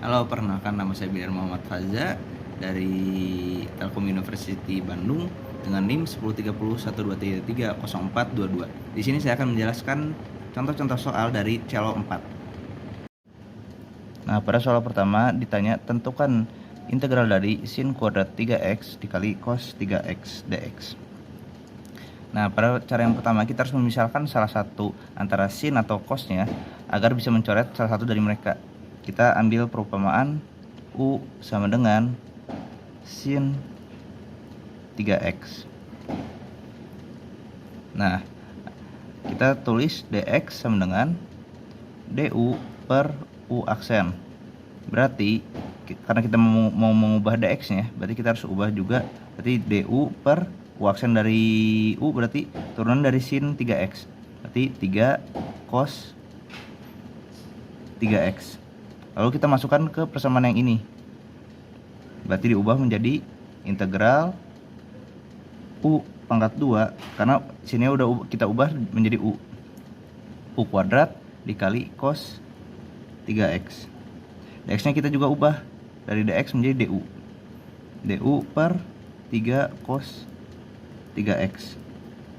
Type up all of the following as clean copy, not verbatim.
Halo, perkenalkan nama saya Bilar Muhammad Faza dari Telkom University Bandung dengan NIM 103012330422. Di sini saya akan menjelaskan contoh-contoh soal dari Celo 4. Nah, pada soal pertama ditanya tentukan integral dari sin kuadrat 3x dikali cos 3x dx. Nah, pada cara yang pertama kita harus memisalkan salah satu antara sin atau cosnya agar bisa mencoret salah satu dari mereka. Kita ambil perumpamaan U sama dengan sin 3x. Nah, kita tulis dx sama dengan du per u aksen. Berarti karena kita mau mengubah dx-nya, berarti kita harus ubah juga berarti du per u aksen dari u berarti turunan dari sin 3x. Berarti 3 cos 3x. Lalu kita masukkan ke persamaan yang ini. Berarti diubah menjadi integral u pangkat 2 karena sini udah kita ubah menjadi u kuadrat dikali cos 3x. dx-nya kita juga ubah dari dx menjadi du per 3 cos 3x.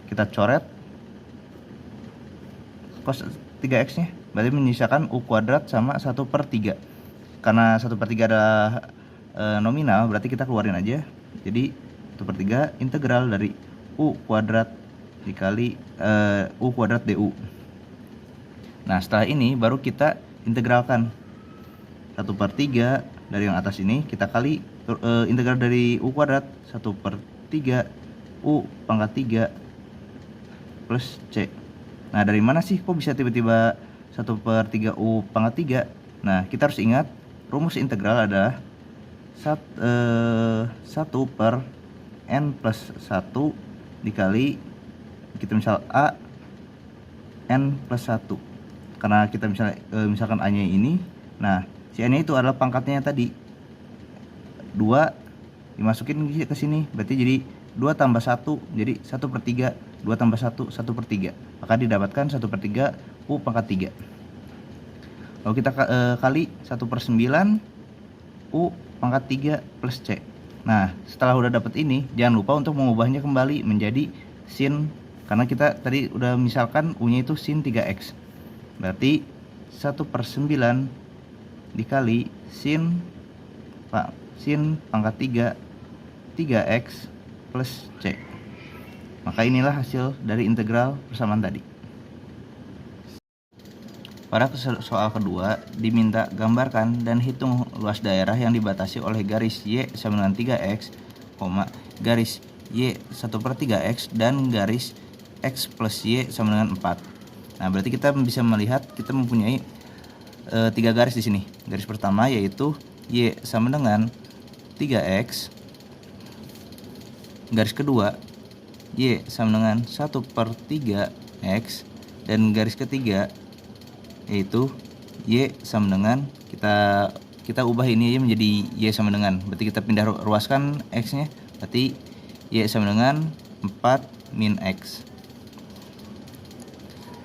Kita coret cos 3x-nya, berarti menyisakan u kuadrat sama 1/3. Karena 1/3 adalah nominal, berarti kita keluarin aja. Jadi 1/3 integral dari u kuadrat dikali u kuadrat du. Nah, setelah ini baru kita integralkan 1/3 dari yang atas ini kita kali integral dari u kuadrat 1/3 u pangkat 3 plus c. Nah, dari mana sih kok bisa tiba-tiba 1/3 u pangkat 3? Nah, kita harus ingat rumus integral adalah 1 per n plus 1 dikali kita misal a n plus 1. Karena kita misalkan a nya ini, nah si n nya itu adalah pangkatnya tadi 2 dimasukin ke sini, berarti jadi 2 tambah 1 jadi 1/3, 2 tambah 1 1/3, maka didapatkan 1/3 u pangkat 3. Lalu kita kali 1/9 u pangkat 3 plus c. Nah, setelah udah dapat ini, jangan lupa untuk mengubahnya kembali menjadi sin, karena kita tadi udah misalkan u nya itu sin 3x. Berarti 1/9 dikali sin pangkat 3 3x plus c. Maka inilah hasil dari integral persamaan tadi. Pada soal kedua diminta gambarkan dan hitung luas daerah yang dibatasi oleh garis y sama dengan 3x, garis y 1/3x dan garis x plus y sama dengan 4. Nah, berarti kita bisa melihat kita mempunyai 3 garis di sini. Garis pertama yaitu y sama dengan 3x. Garis kedua y sama dengan 1/3x dan garis ketiga yaitu y sama dengan kita ubah ini menjadi y sama dengan, berarti kita pindah ruaskan x nya, berarti y sama dengan 4 min x.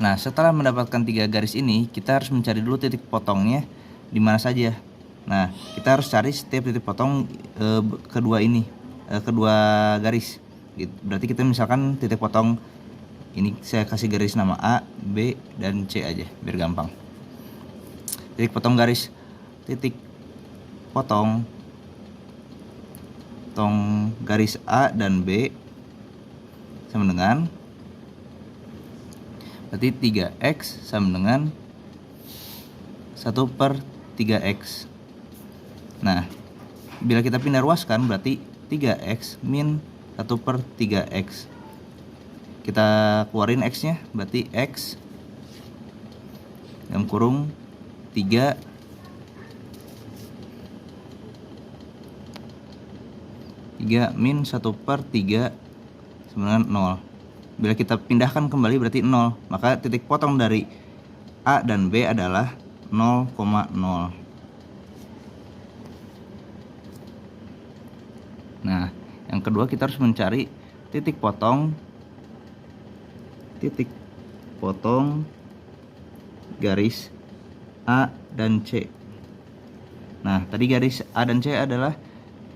Nah, setelah mendapatkan 3 garis ini, kita harus mencari dulu titik potongnya di mana saja. Nah, kita harus cari setiap titik potong kedua garis. Berarti kita misalkan titik potong ini saya kasih garis nama A, B, dan C aja biar gampang. Titik potong garis A dan B sama dengan, berarti 3x sama dengan 1/3x. Nah, bila kita pindah ruaskan berarti 3x min 1/3x. Kita keluarin x nya, berarti x dalam kurung 3 min 1/3 sama dengan 0. Bila kita pindahkan kembali berarti 0, maka titik potong dari A dan B adalah 0,0. Nah, yang kedua kita harus mencari titik potong garis A dan C. Nah, tadi garis A dan C adalah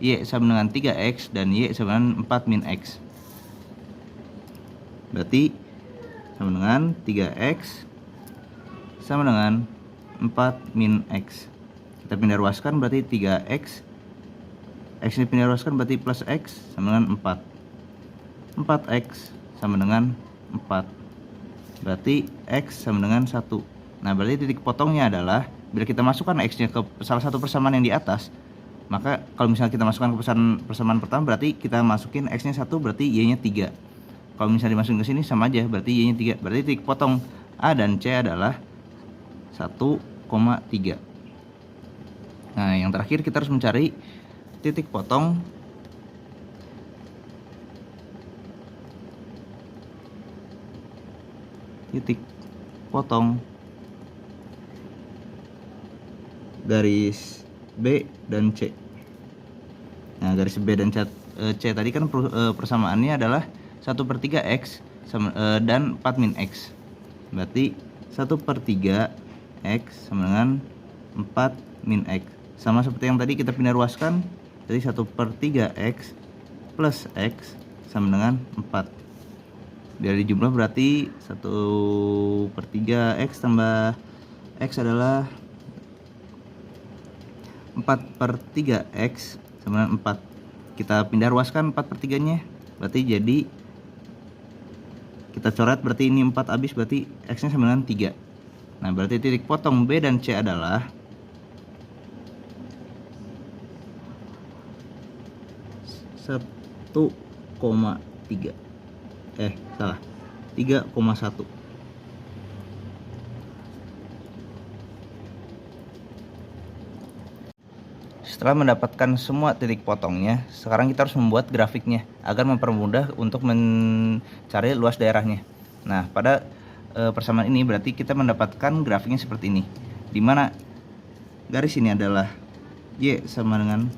Y sama dengan 3X dan Y sama dengan 4 min X. Berarti sama dengan 3X sama dengan 4 min X. Kita pindah ruaskan berarti 3X. X ini pindah ruaskan berarti plus X sama dengan 4. 4X sama dengan 4. Berarti X sama dengan 1. Nah, berarti titik potongnya adalah bila kita masukkan X-nya ke salah satu persamaan yang di atas, maka kalau misalnya kita masukkan ke persamaan pertama, berarti kita masukin X-nya 1, berarti Y-nya 3. Kalau misalnya dimasukin ke sini sama aja, berarti Y-nya 3. Berarti titik potong A dan C adalah 1,3. Nah, yang terakhir kita harus mencari titik potong garis B dan C. Nah, garis B dan C tadi kan persamaannya adalah 1/3 X dan 4 min X. Berarti 1/3 X sama dengan 4 min X. Sama seperti yang tadi kita pindah ruaskan. Jadi 1/3 X plus X sama dengan 4. Dari jumlah berarti 1/3 X tambah X adalah 4/3 X sama dengan 4. Kita pindah ruaskan 4/3 nya, berarti jadi kita coret, berarti ini 4 habis, berarti X nya sama dengan 3. Nah, berarti titik potong B dan C adalah 1,3. Salah, 3,1. Setelah mendapatkan semua titik potongnya, sekarang kita harus membuat grafiknya agar mempermudah untuk mencari luas daerahnya. Nah, pada persamaan ini berarti kita mendapatkan grafiknya seperti ini, dimana garis ini adalah Y sama dengan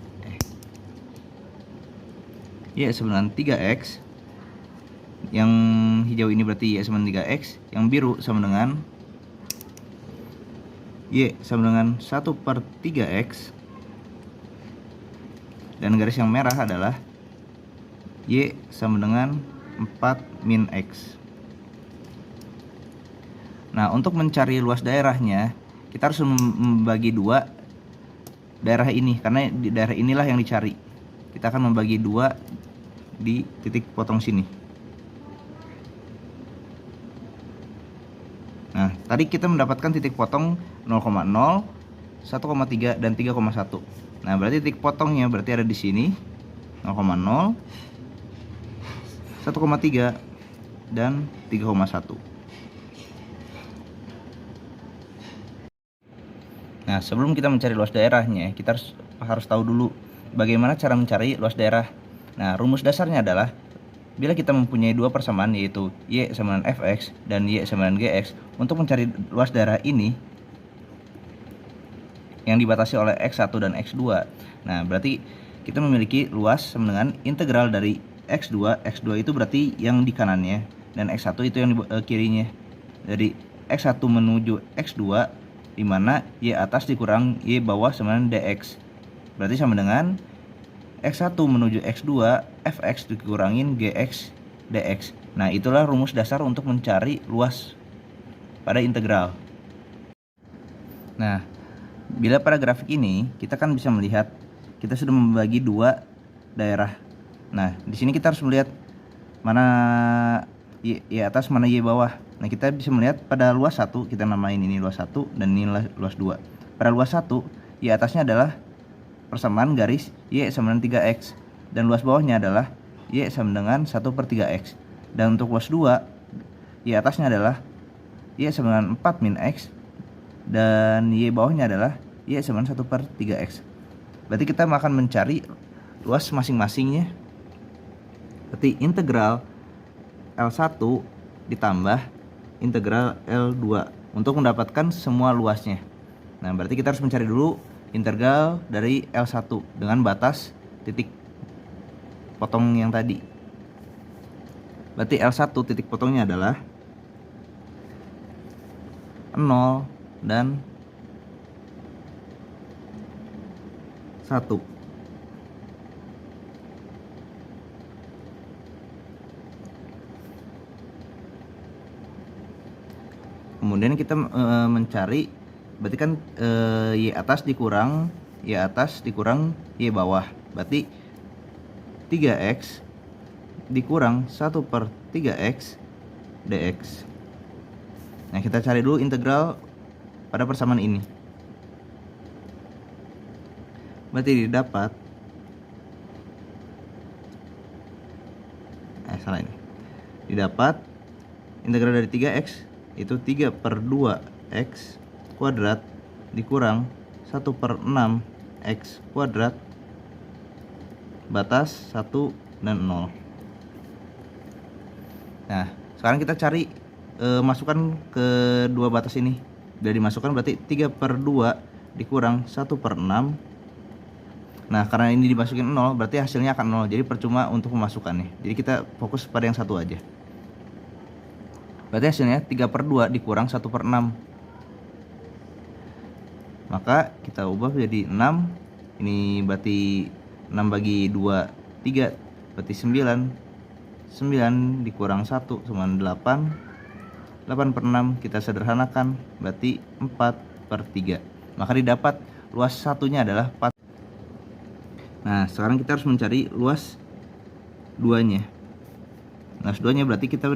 3X, yang hijau ini berarti Y sama dengan 3X, yang biru sama dengan Y sama dengan 1/3X, dan garis yang merah adalah Y sama dengan 4 min X. Nah, untuk mencari luas daerahnya, kita harus membagi dua daerah ini, karena di daerah inilah yang dicari. Kita akan membagi dua di titik potong sini. Nah, tadi kita mendapatkan titik potong 0,0, 1,3 dan 3,1. Nah, berarti titik potongnya berarti ada di sini 0,0, 1,3 dan 3,1. Nah, sebelum kita mencari luas daerahnya, kita harus tahu dulu bagaimana cara mencari luas daerah. Nah, rumus dasarnya adalah bila kita mempunyai dua persamaan, yaitu Y sama dengan Fx dan Y sama dengan Gx, untuk mencari luas daerah ini yang dibatasi oleh X1 dan X2. Nah, berarti kita memiliki luas sama dengan integral dari X2. X2 itu berarti yang di kanannya, dan X1 itu yang di kirinya. Dari X1 menuju X2, dimana Y atas dikurang Y bawah sama dengan dx. Berarti sama dengan X1 menuju X2, Fx dikurangin Gx dx. Nah, itulah rumus dasar untuk mencari luas pada integral. Nah, bila pada grafik ini kita kan bisa melihat kita sudah membagi dua daerah. Nah, di sini kita harus melihat mana Y atas, mana Y bawah. Nah, kita bisa melihat pada luas 1, kita namain ini luas 1 dan ini luas 2. Pada luas 1, Y atasnya adalah persamaan garis Y sama dengan 3X, dan luas bawahnya adalah Y sama dengan 1/3X. Dan untuk luas 2, Y atasnya adalah Y sama dengan 4 min X, dan Y bawahnya adalah Y sama dengan 1/3X. Berarti kita akan mencari luas masing-masingnya. Berarti integral L1 ditambah integral L2 untuk mendapatkan semua luasnya. Nah, berarti kita harus mencari dulu integral dari L1 dengan batas titik potong yang tadi. Berarti L1 titik potongnya adalah 0 dan 1. Kemudian kita mencari, berarti kan Y atas dikurang Y bawah, berarti 3x dikurang 1/3x dx. Nah, kita cari dulu integral pada persamaan ini. Berarti didapat didapat integral dari 3x itu 3/2x kuadrat dikurang 1/6x kuadrat batas 1 dan 0. Nah, sekarang kita cari masukkan ke dua batas ini. Bila dimasukkan berarti 3/2 dikurang 1/6. Nah, karena ini dimasukin 0 berarti hasilnya akan 0. Jadi percuma untuk memasukkannya. Jadi kita fokus pada yang satu aja. Berarti hasilnya 3/2 dikurang 1/6. Maka kita ubah jadi 6. Ini berarti 6 bagi 2 3, berarti 9. 9 dikurang 1 sama 8. 8/6 kita sederhanakan berarti 4/3. Maka didapat luas satunya adalah 4. Nah, sekarang kita harus mencari luas duanya. Luas duanya berarti kita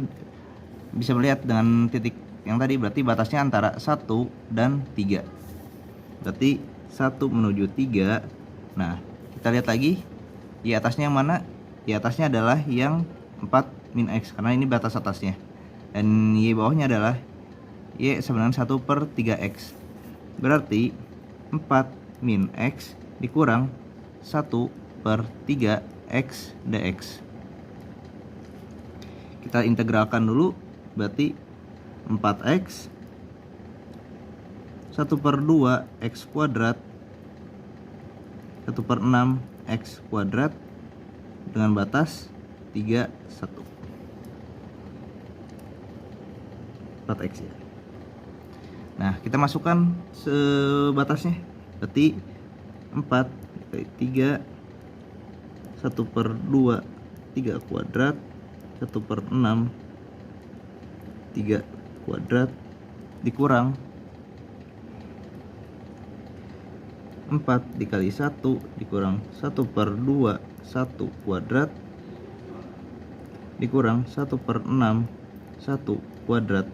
bisa melihat dengan titik yang tadi, berarti batasnya antara 1 dan 3. Berarti 1 menuju 3. Nah, kita lihat lagi Y atasnya yang mana? Y atasnya adalah yang 4 min X, karena ini batas atasnya. Dan Y bawahnya adalah Y sama dengan 1/3X. Berarti 4 min X dikurang 1/3X dx. Kita integralkan dulu, berarti 4x 1/2x kuadrat 1/6x kuadrat dengan batas 3, 1. 4x ya. Nah, kita masukkan sebatasnya, berarti 4 3 1/2 3 kuadrat 1/6 3 kuadrat dikurang 4 dikali 1 dikurang 1/2 1 kuadrat dikurang 1/6 1 kuadrat.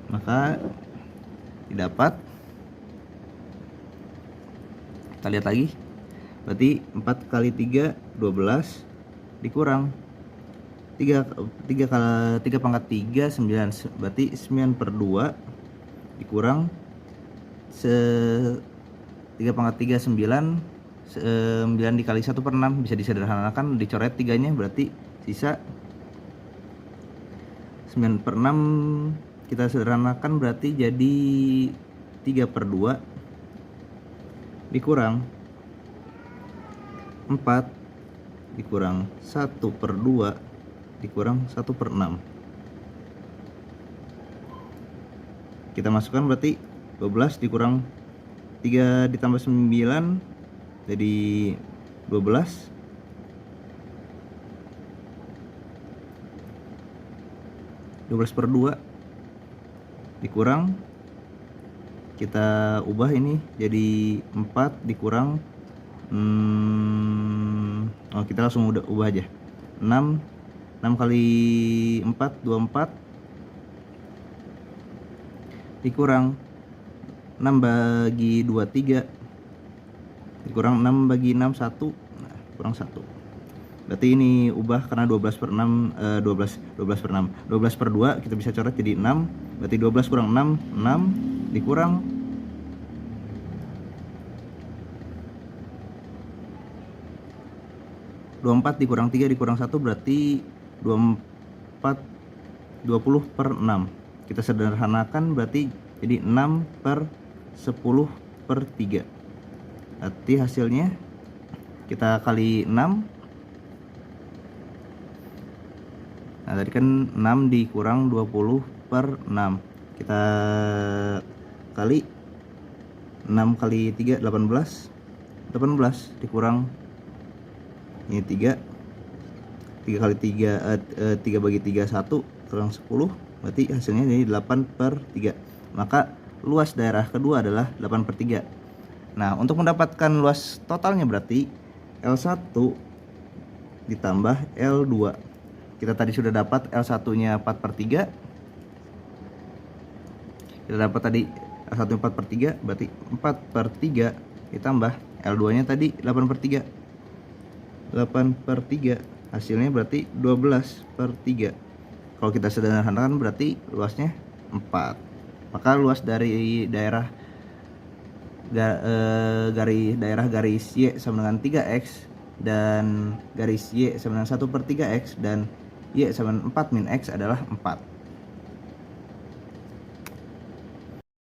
Maka didapat, kita lihat lagi, berarti 4 kali 3 12 dikurang 3 pangkat 3 9, berarti 9/2 dikurang 3 pangkat 3 9 9 dikali 1/6 bisa disederhanakan, dicoret 3-nya, berarti sisa 9/6 kita sederhanakan berarti jadi 3/2 dikurang 4 dikurang 1/2 dikurang 1/6. Kita masukkan berarti 12 dikurang 3 ditambah 9 jadi 12. 12/2 dikurang, kita ubah ini jadi 4 dikurang kita langsung ubah aja 6 kali 4 24 dikurang 6 bagi 2 3 dikurang 6 bagi 6 1, nah, kurang 1. Berarti ini ubah karena 12/6 12/2 kita bisa coret jadi 6, berarti 12 kurang 6 dikurang 24 dikurang 3 dikurang 1 berarti 24 20/6. Kita sederhanakan berarti jadi 6/10/3. Berarti hasilnya kita kali 6. Nah, tadi kan 6 dikurang 20/6. Kita kali 6 kali 3 18 18 dikurang ini 3 kali 3 3 bagi 3 1 kurang 10, berarti hasilnya jadi 8/3. Maka luas daerah kedua adalah 8/3. Nah, untuk mendapatkan luas totalnya berarti L1 ditambah L2. Kita tadi sudah dapat L1 nya 4/3, kita dapat tadi L1 4/3, berarti 4/3 ditambah L2 nya tadi 8/3, hasilnya berarti 12/3. Kalau kita sederhanakan berarti luasnya 4. Maka luas dari daerah garis Y sama dengan 3x dan garis Y sama dengan 1/3x dan Y sama dengan 4 min x adalah 4.